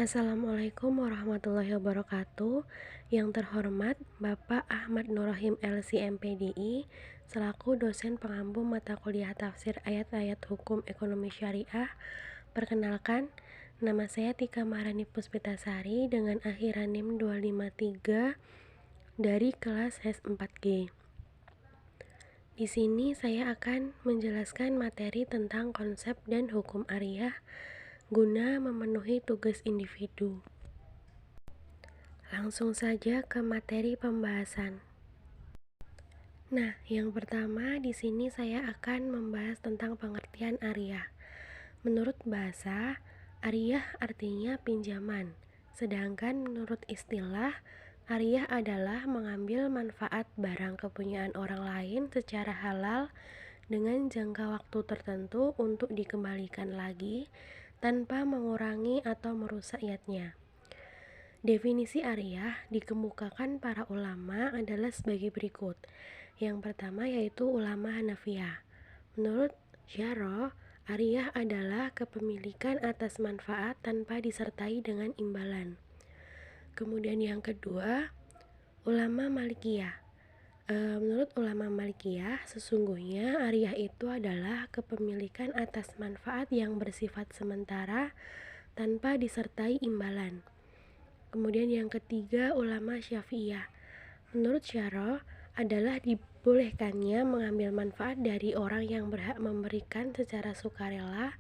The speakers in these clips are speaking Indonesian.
Assalamualaikum warahmatullahi wabarakatuh. Yang terhormat Bapak Ahmad Nurrahim LC MPDI selaku dosen pengampu mata kuliah tafsir ayat-ayat hukum ekonomi syariah. Perkenalkan, nama saya Tika Maharani Puspitasari dengan akhiran NIM 253 dari kelas S4G. Di sini saya akan menjelaskan materi tentang konsep dan hukum ariyah guna memenuhi tugas individu. Langsung saja ke materi pembahasan. Nah, yang pertama di sini saya akan membahas tentang pengertian ariyah. Menurut bahasa, ariyah artinya pinjaman. Sedangkan menurut istilah, ariyah adalah mengambil manfaat barang kepunyaan orang lain secara halal dengan jangka waktu tertentu untuk dikembalikan lagi tanpa mengurangi atau merusak iatnya. Definisi ariyah dikemukakan para ulama adalah sebagai berikut. Yang pertama yaitu ulama Hanafiyah. Menurut Syarah, ariyah adalah kepemilikan atas manfaat tanpa disertai dengan imbalan. Kemudian yang kedua, ulama Malikiyah. Menurut ulama Malikiyah, sesungguhnya ariyah itu adalah kepemilikan atas manfaat yang bersifat sementara tanpa disertai imbalan. Kemudian yang ketiga, ulama Syafi'iyah. Menurut Syarah, adalah dibolehkannya mengambil manfaat dari orang yang berhak memberikan secara sukarela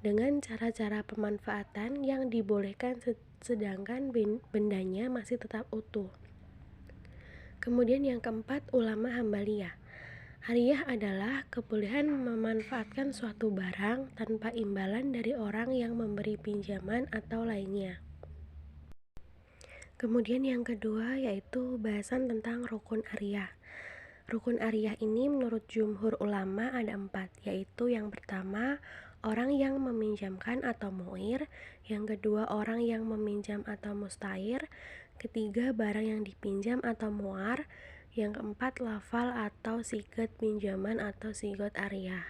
dengan cara-cara pemanfaatan yang dibolehkan sedangkan bendanya masih tetap utuh. Kemudian yang keempat, ulama Hambaliyah. Ariyah adalah kebolehan memanfaatkan suatu barang tanpa imbalan dari orang yang memberi pinjaman atau lainnya. Kemudian yang kedua yaitu bahasan tentang rukun ariyah. Rukun ariyah ini menurut jumhur ulama ada 4, yaitu yang pertama orang yang meminjamkan atau mu'ir, yang kedua orang yang meminjam atau mustair, ketiga barang yang dipinjam atau muar, yang keempat lafal atau sigat pinjaman atau sigot ariyah.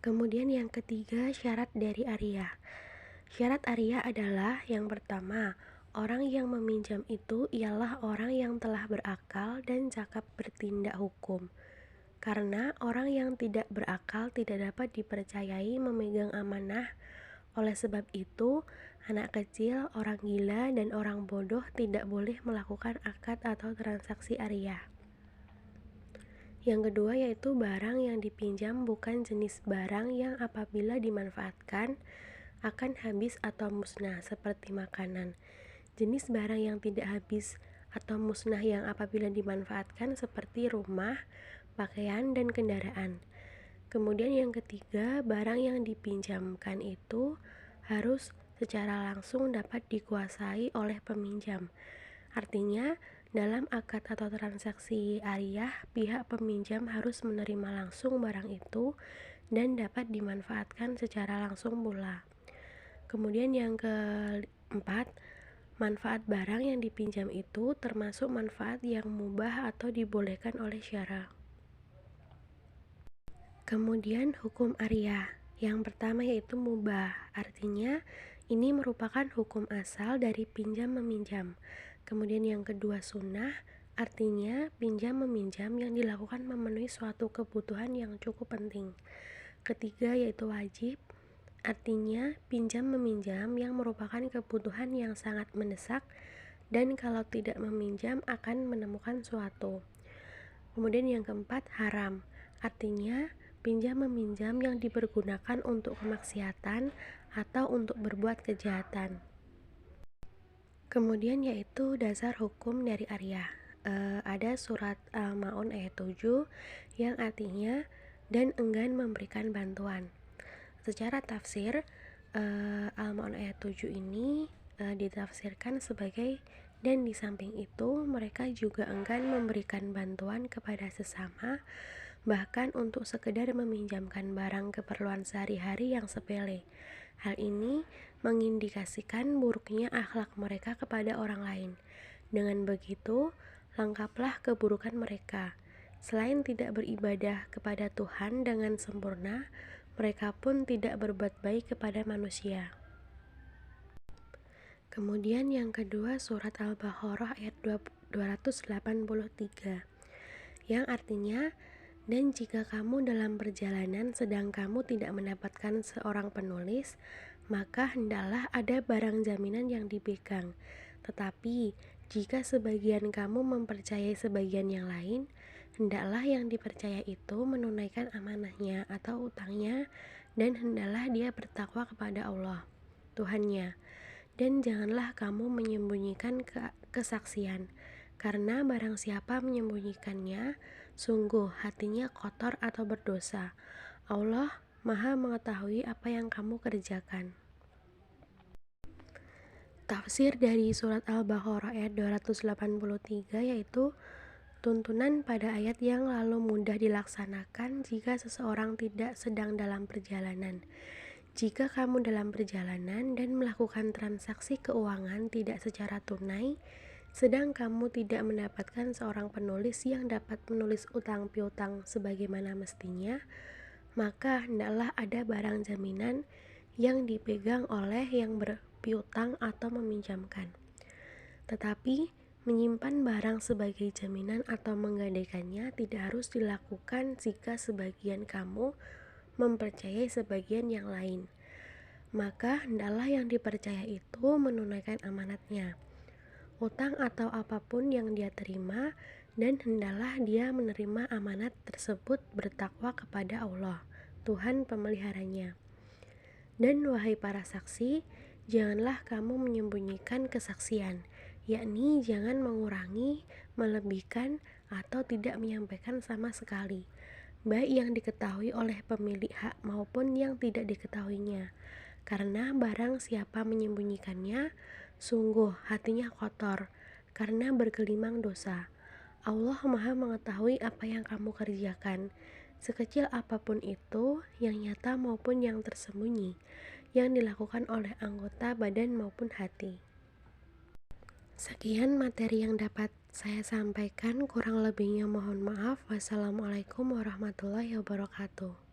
Kemudian yang ketiga syarat dari ariyah. Syarat ariyah adalah yang pertama, orang yang meminjam itu ialah orang yang telah berakal dan cakap bertindak hukum. Karena orang yang tidak berakal tidak dapat dipercayai memegang amanah. Oleh sebab itu, anak kecil, orang gila, dan orang bodoh tidak boleh melakukan akad atau transaksi ariyah. Yang kedua yaitu barang yang dipinjam bukan jenis barang yang apabila dimanfaatkan akan habis atau musnah seperti makanan. Jenis barang yang tidak habis atau musnah yang apabila dimanfaatkan seperti rumah, pakaian, dan kendaraan. Kemudian yang ketiga, barang yang dipinjamkan itu harus secara langsung dapat dikuasai oleh peminjam. Artinya, dalam akad atau transaksi ariyah, pihak peminjam harus menerima langsung barang itu dan dapat dimanfaatkan secara langsung pula. Kemudian yang keempat, manfaat barang yang dipinjam itu termasuk manfaat yang mubah atau dibolehkan oleh syara. Kemudian hukum ariyah. Yang pertama yaitu mubah, artinya ini merupakan hukum asal dari pinjam meminjam. Kemudian yang kedua sunnah, artinya pinjam meminjam yang dilakukan memenuhi suatu kebutuhan yang cukup penting. Ketiga yaitu wajib, artinya pinjam meminjam yang merupakan kebutuhan yang sangat mendesak dan kalau tidak meminjam akan menemukan suatu. Kemudian yang keempat haram, artinya pinjam meminjam yang dipergunakan untuk kemaksiatan atau untuk berbuat kejahatan. Kemudian yaitu dasar hukum dari ariyah. Ada surat Al-Ma'un ayat 7 yang artinya dan enggan memberikan bantuan. Secara tafsir, Al-Ma'un ayat 7 ini ditafsirkan sebagai dan di samping itu mereka juga enggan memberikan bantuan kepada sesama, bahkan untuk sekedar meminjamkan barang keperluan sehari-hari yang sepele. Hal ini mengindikasikan buruknya akhlak mereka kepada orang lain. Dengan begitu, lengkaplah keburukan mereka. Selain tidak beribadah kepada Tuhan dengan sempurna, mereka pun tidak berbuat baik kepada manusia. Kemudian yang kedua surat Al-Baqarah ayat 283 yang artinya, dan jika kamu dalam perjalanan sedang kamu tidak mendapatkan seorang penulis, maka hendaklah ada barang jaminan yang dipegang. Tetapi, jika sebagian kamu mempercayai sebagian yang lain, hendaklah yang dipercaya itu menunaikan amanahnya atau utangnya, dan hendaklah dia bertakwa kepada Allah, Tuhannya. Dan janganlah kamu menyembunyikan kesaksian, karena barang siapa menyembunyikannya, sungguh hatinya kotor atau berdosa. Allah Maha mengetahui apa yang kamu kerjakan. Tafsir dari surat Al-Baqarah ayat 283 yaitu tuntunan pada ayat yang lalu mudah dilaksanakan jika seseorang tidak sedang dalam perjalanan. Jika kamu dalam perjalanan dan melakukan transaksi keuangan tidak secara tunai, sedang kamu tidak mendapatkan seorang penulis yang dapat menulis utang piutang sebagaimana mestinya, maka hendaklah ada barang jaminan yang dipegang oleh yang berpiutang atau meminjamkan. Tetapi, menyimpan barang sebagai jaminan atau menggadaikannya tidak harus dilakukan jika sebagian kamu mempercayai sebagian yang lain. Maka hendaklah yang dipercaya itu menunaikan amanatnya, utang atau apapun yang dia terima, dan hendaklah dia menerima amanat tersebut bertakwa kepada Allah, Tuhan pemeliharanya. Dan wahai para saksi, janganlah kamu menyembunyikan kesaksian, yakni jangan mengurangi, melebihkan, atau tidak menyampaikan sama sekali, baik yang diketahui oleh pemilik hak maupun yang tidak diketahuinya. Karena barang siapa menyembunyikannya, sungguh hatinya kotor, karena bergelimang dosa. Allah Maha mengetahui apa yang kamu kerjakan, sekecil apapun itu, yang nyata maupun yang tersembunyi, yang dilakukan oleh anggota badan maupun hati. Sekian materi yang dapat saya sampaikan, kurang lebihnya mohon maaf. Wassalamualaikum warahmatullahi wabarakatuh.